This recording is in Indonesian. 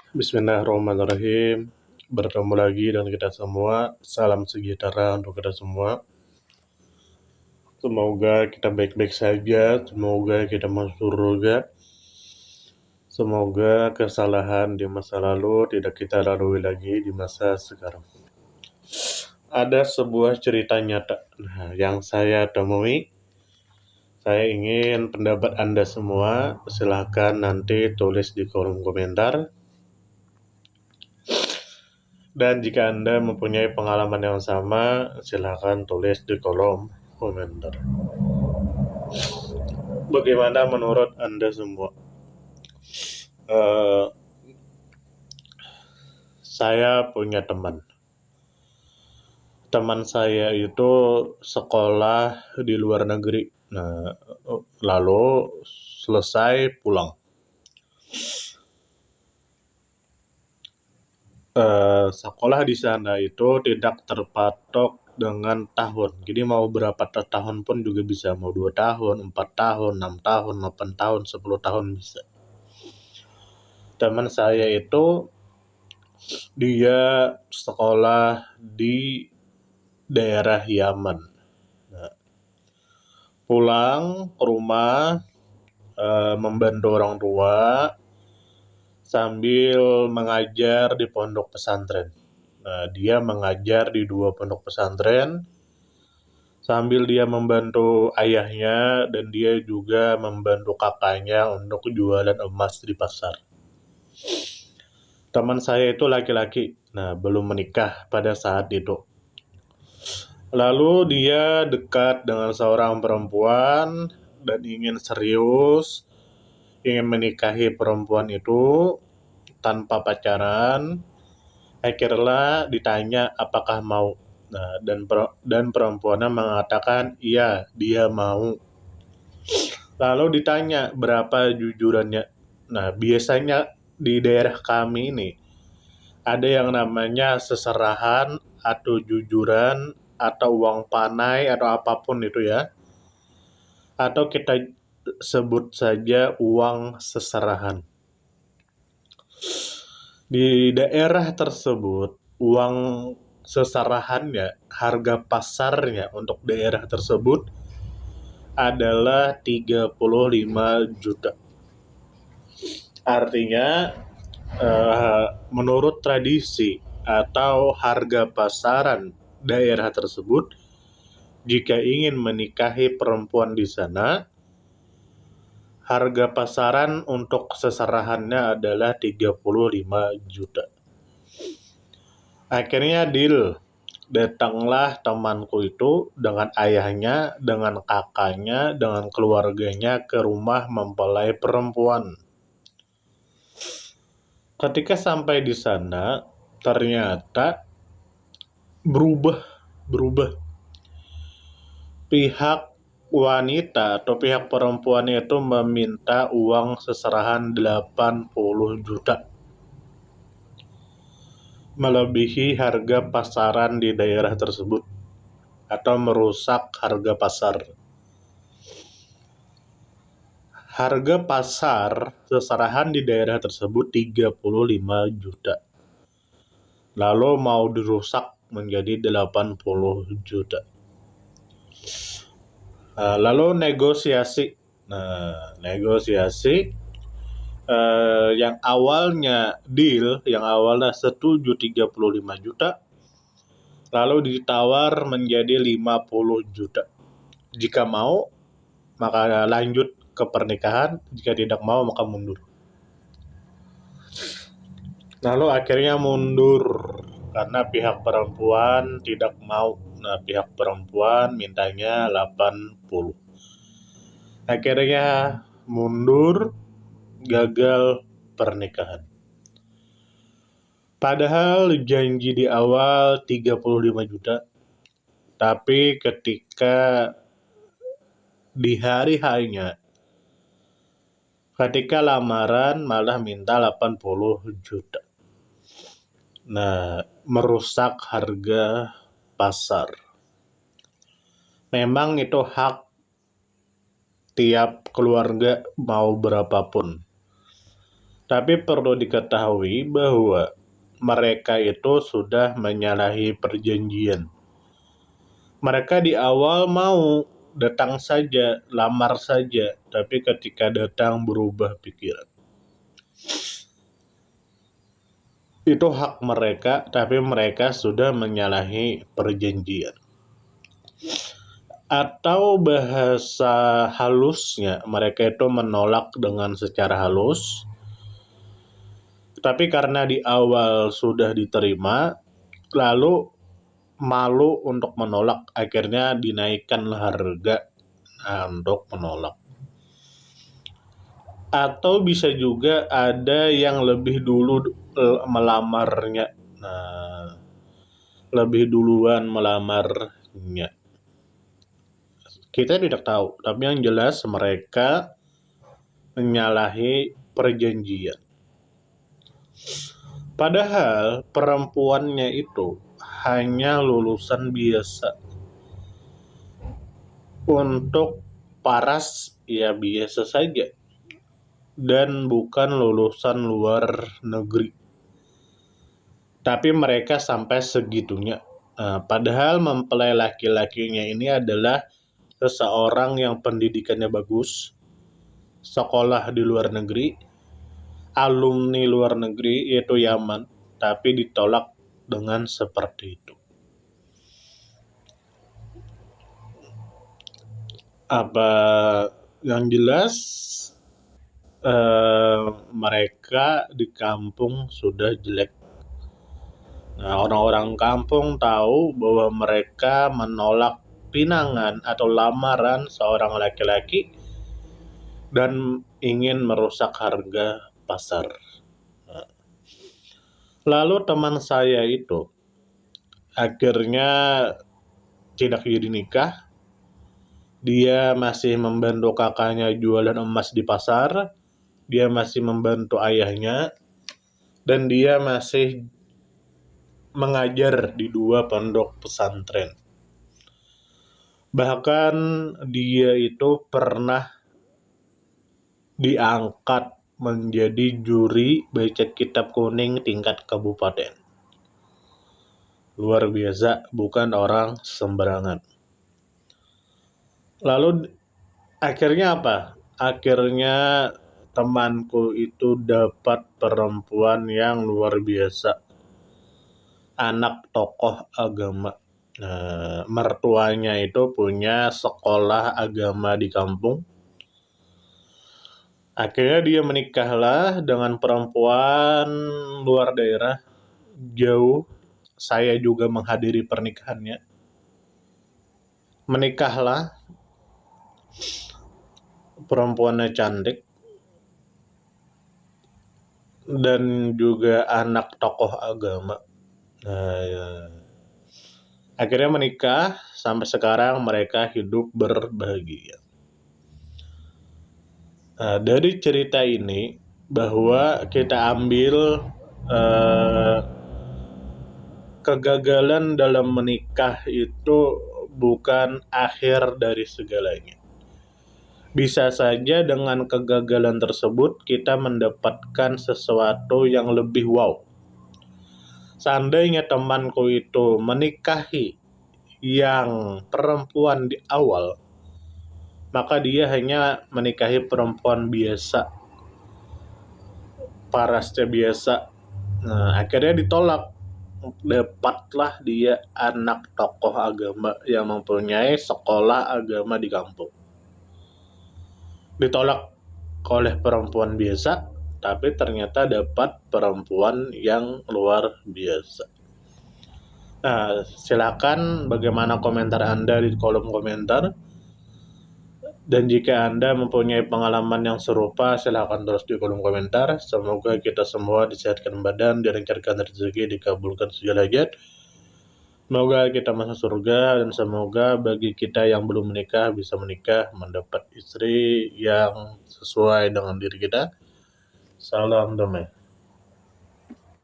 Bismillahirrahmanirrahim. Bertemu lagi dengan kita semua. Salam sejahtera untuk kita semua. Semoga kita baik-baik saja. Semoga kita masuk surga. Semoga kesalahan di masa lalu tidak kita lalui lagi di masa sekarang. Ada sebuah cerita nyata yang saya temui. Saya ingin pendapat Anda semua. Silahkan nanti tulis di kolom komentar. Dan jika Anda mempunyai pengalaman yang sama, silakan tulis di kolom komentar. Bagaimana menurut Anda semua? Saya punya teman. Teman saya itu sekolah di luar negeri. Lalu selesai pulang. Sekolah di sana itu tidak terpatok dengan tahun. Jadi mau berapa tahun pun juga bisa. Mau 2 tahun, 4 tahun, 6 tahun, 8 tahun, 10 tahun bisa. Teman saya itu dia sekolah di daerah Yaman. Pulang ke rumah membantu orang tua sambil mengajar di pondok pesantren. Dia mengajar di 2 pondok pesantren sambil dia membantu ayahnya dan dia juga membantu kakaknya untuk jualan emas di pasar. Teman saya itu laki-laki, belum menikah pada saat itu. Lalu dia dekat dengan seorang perempuan dan ingin serius, ingin menikahi perempuan itu tanpa pacaran. Akhirnya ditanya apakah mau. Dan perempuannya mengatakan iya, dia mau. Lalu ditanya berapa jujurannya. Biasanya di daerah kami ini ada yang namanya seserahan atau jujuran atau uang panai atau apapun itu ya. Atau kita sebut saja uang seserahan. Di daerah tersebut, uang seserahannya, harga pasarnya untuk daerah tersebut adalah 35 juta. Artinya, menurut tradisi atau harga pasaran daerah tersebut, jika ingin menikahi perempuan di sana, harga pasaran untuk seserahannya adalah 35 juta. Akhirnya deal. Datanglah temanku itu dengan ayahnya, dengan kakaknya, dengan keluarganya ke rumah mempelai perempuan. Ketika sampai di sana, ternyata berubah. Pihak wanita atau pihak perempuan itu meminta uang seserahan 80 juta. Melebihi harga pasaran di daerah tersebut atau merusak harga pasar. Harga pasar seserahan di daerah tersebut 35 juta. Lalu mau dirusak menjadi 80 juta. Lalu negosiasi. Yang awalnya deal, yang awalnya setuju 35 juta, lalu ditawar menjadi 50 juta. Jika mau, maka lanjut ke pernikahan, jika tidak mau, maka mundur. Lalu akhirnya mundur karena pihak perempuan tidak mau. Pihak perempuan mintanya 80. Akhirnya mundur, gagal pernikahan. Padahal janji di awal 35 juta, tapi ketika di hari hanya, ketika lamaran malah minta 80 juta. Merusak harga pasar. Memang itu hak tiap keluarga mau berapapun. Tapi perlu diketahui bahwa mereka itu sudah menyalahi perjanjian. Mereka di awal mau datang saja, lamar saja, tapi ketika datang berubah pikiran. Itu hak mereka, tapi mereka sudah menyalahi perjanjian. Atau bahasa halusnya, mereka itu menolak dengan secara halus, tapi karena di awal sudah diterima, lalu malu untuk menolak, akhirnya dinaikkan harga untuk menolak. Atau bisa juga ada yang lebih dulu melamarnya, lebih duluan melamarnya. Kita tidak tahu, tapi yang jelas mereka menyalahi perjanjian. Padahal perempuannya itu hanya lulusan biasa. Untuk paras ya biasa saja, dan bukan lulusan luar negeri. Tapi mereka sampai segitunya. Padahal mempelai laki-lakinya ini adalah seseorang yang pendidikannya bagus, sekolah di luar negeri, alumni luar negeri yaitu Yaman, tapi ditolak dengan seperti itu. Apa yang jelas mereka di kampung sudah jelek. Nah, orang-orang kampung tahu bahwa mereka menolak pinangan atau lamaran seorang laki-laki dan ingin merusak harga pasar. Lalu teman saya itu akhirnya tidak jadi nikah. Dia masih membantu kakaknya jualan emas di pasar. Dia masih membantu ayahnya. Dan dia masih mengajar di 2 pondok pesantren. Bahkan dia itu pernah diangkat menjadi juri baca kitab kuning tingkat kabupaten. Luar biasa, bukan orang sembarangan. Lalu akhirnya apa? Akhirnya temanku itu dapat perempuan yang luar biasa, anak tokoh agama. Mertuanya itu punya sekolah agama di kampung. Akhirnya dia menikahlah dengan perempuan luar daerah, jauh. Saya juga menghadiri pernikahannya. Menikahlah, perempuannya cantik, dan juga anak tokoh agama. Akhirnya menikah, sampai sekarang mereka hidup berbahagia. Dari cerita ini bahwa kita ambil kegagalan dalam menikah itu bukan akhir dari segalanya. Bisa saja dengan kegagalan tersebut kita mendapatkan sesuatu yang lebih wow. Seandainya temanku itu menikahi yang perempuan di awal, maka dia hanya menikahi perempuan biasa, parasnya biasa. Akhirnya ditolak. Dapatlah dia anak tokoh agama yang mempunyai sekolah agama di kampung. Ditolak oleh perempuan biasa, tapi ternyata dapat perempuan yang luar biasa. Nah, silakan bagaimana komentar Anda di kolom komentar. Dan jika Anda mempunyai pengalaman yang serupa, silakan tulis di kolom komentar. Semoga kita semua disehatkan badan, dilancarkan rezeki, dikabulkan segala hajat. Semoga kita masuk surga, dan semoga bagi kita yang belum menikah bisa menikah, mendapat istri yang sesuai dengan diri kita. Salam damai.